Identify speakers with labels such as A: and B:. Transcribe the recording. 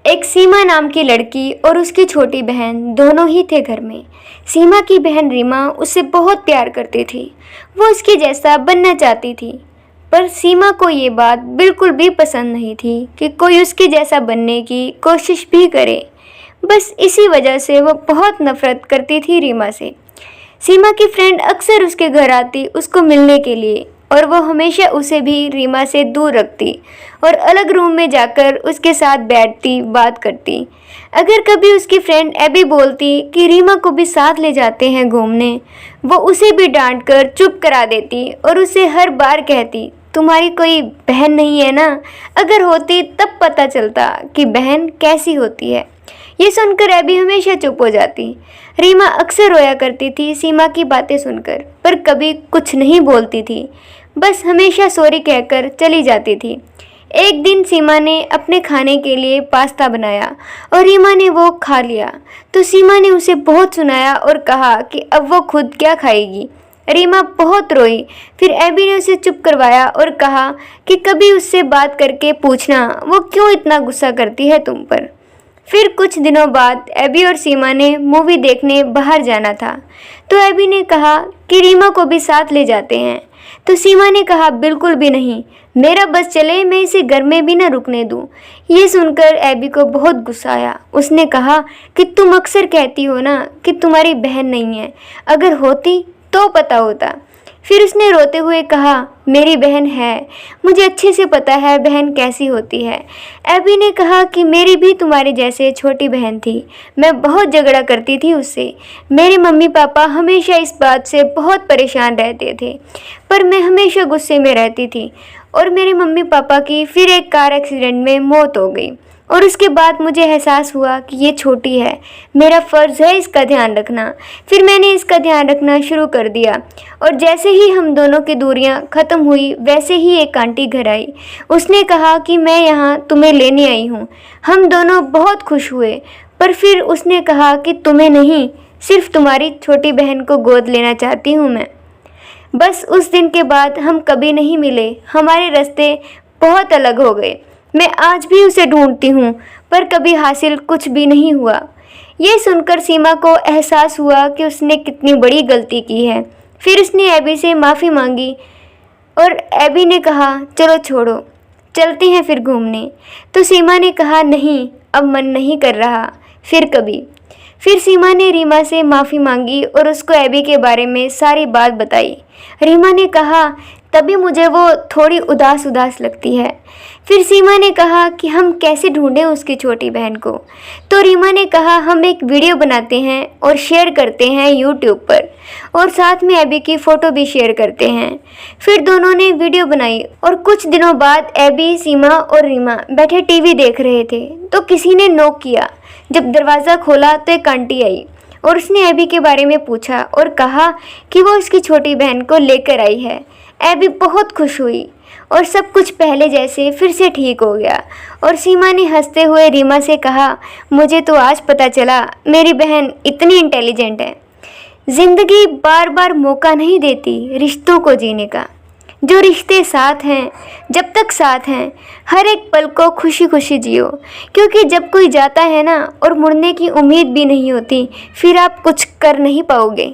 A: एक सीमा नाम की लड़की और उसकी छोटी बहन दोनों ही थे घर में। सीमा की बहन रीमा उससे बहुत प्यार करती थी। वो उसके जैसा बनना चाहती थी, पर सीमा को ये बात बिल्कुल भी पसंद नहीं थी कि कोई उसके जैसा बनने की कोशिश भी करे। बस इसी वजह से वो बहुत नफरत करती थी रीमा से। सीमा की फ्रेंड अक्सर उसके घर आती उसको मिलने के लिए, और वो हमेशा उसे भी रीमा से दूर रखती और अलग रूम में जाकर उसके साथ बैठती, बात करती। अगर कभी उसकी फ्रेंड एबी बोलती कि रीमा को भी साथ ले जाते हैं घूमने, वो उसे भी डांट कर चुप करा देती और उसे हर बार कहती, तुम्हारी कोई बहन नहीं है ना? अगर होती तब पता चलता कि बहन कैसी होती है। ये सुनकर एबी हमेशा चुप हो जाती। रीमा अक्सर रोया करती थी सीमा की बातें सुनकर, पर कभी कुछ नहीं बोलती थी, बस हमेशा सॉरी कहकर चली जाती थी। एक दिन सीमा ने अपने खाने के लिए पास्ता बनाया और रीमा ने वो खा लिया, तो सीमा ने उसे बहुत सुनाया और कहा कि अब वो खुद क्या खाएगी। रीमा बहुत रोई। फिर एबी ने उसे चुप करवाया और कहा कि कभी उससे बात करके पूछना वो क्यों इतना गुस्सा करती है तुम पर। फिर कुछ दिनों बाद एबी और सीमा ने मूवी देखने बाहर जाना था, तो एबी ने कहा कि रीमा को भी साथ ले जाते हैं, तो सीमा ने कहा बिल्कुल भी नहीं, मेरा बस चले, मैं इसे घर में भी ना रुकने दूँ। ये सुनकर एबी को बहुत गुस्सा आया। उसने कहा कि तुम अक्सर कहती हो ना कि तुम्हारी बहन नहीं है, अगर होती तो पता होता। फिर उसने रोते हुए कहा, मेरी बहन है, मुझे अच्छे से पता है बहन कैसी होती है। एबी ने कहा कि मेरी भी तुम्हारे जैसे छोटी बहन थी, मैं बहुत झगड़ा करती थी उससे। मेरे मम्मी पापा हमेशा इस बात से बहुत परेशान रहते थे, पर मैं हमेशा गुस्से में रहती थी और मेरे मम्मी पापा की फिर एक कार एक्सीडेंट में मौत हो गई। और उसके बाद मुझे एहसास हुआ कि ये छोटी है, मेरा फ़र्ज़ है इसका ध्यान रखना। फिर मैंने इसका ध्यान रखना शुरू कर दिया, और जैसे ही हम दोनों की दूरियां ख़त्म हुई, वैसे ही एक आंटी घर आई। उसने कहा कि मैं यहाँ तुम्हें लेने आई हूँ। हम दोनों बहुत खुश हुए, पर फिर उसने कहा कि तुम्हें नहीं, सिर्फ तुम्हारी छोटी बहन को गोद लेना चाहती हूँ मैं। बस उस दिन के बाद हम कभी नहीं मिले, हमारे रास्ते बहुत अलग हो गए। मैं आज भी उसे ढूंढती हूँ, पर कभी हासिल कुछ भी नहीं हुआ। ये सुनकर सीमा को एहसास हुआ कि उसने कितनी बड़ी गलती की है। फिर उसने एबी से माफ़ी मांगी और एबी ने कहा, चलो छोड़ो, चलते हैं फिर घूमने। तो सीमा ने कहा, नहीं, अब मन नहीं कर रहा, फिर कभी। फिर सीमा ने रीमा से माफ़ी मांगी और उसको एबी के बारे में सारी बात बताई। रीमा ने कहा, तभी मुझे वो थोड़ी उदास उदास लगती है। फिर सीमा ने कहा कि हम कैसे ढूंढें उसकी छोटी बहन को। तो रीमा ने कहा, हम एक वीडियो बनाते हैं और शेयर करते हैं यूट्यूब पर, और साथ में एबी की फ़ोटो भी शेयर करते हैं। फिर दोनों ने वीडियो बनाई, और कुछ दिनों बाद एबी, सीमा और रीमा बैठे टीवी देख रहे थे, तो किसी ने नॉक किया। जब दरवाज़ा खोला तो एक आंटी आई और उसने एबी के बारे में पूछा और कहा कि वो उसकी छोटी बहन को लेकर आई है। एबी बहुत खुश हुई और सब कुछ पहले जैसे फिर से ठीक हो गया। और सीमा ने हंसते हुए रीमा से कहा, मुझे तो आज पता चला मेरी बहन इतनी इंटेलिजेंट है। ज़िंदगी बार बार मौका नहीं देती रिश्तों को जीने का। जो रिश्ते साथ हैं, जब तक साथ हैं, हर एक पल को खुशी खुशी जियो, क्योंकि जब कोई जाता है ना और मुड़ने की उम्मीद भी नहीं होती, फिर आप कुछ कर नहीं पाओगे।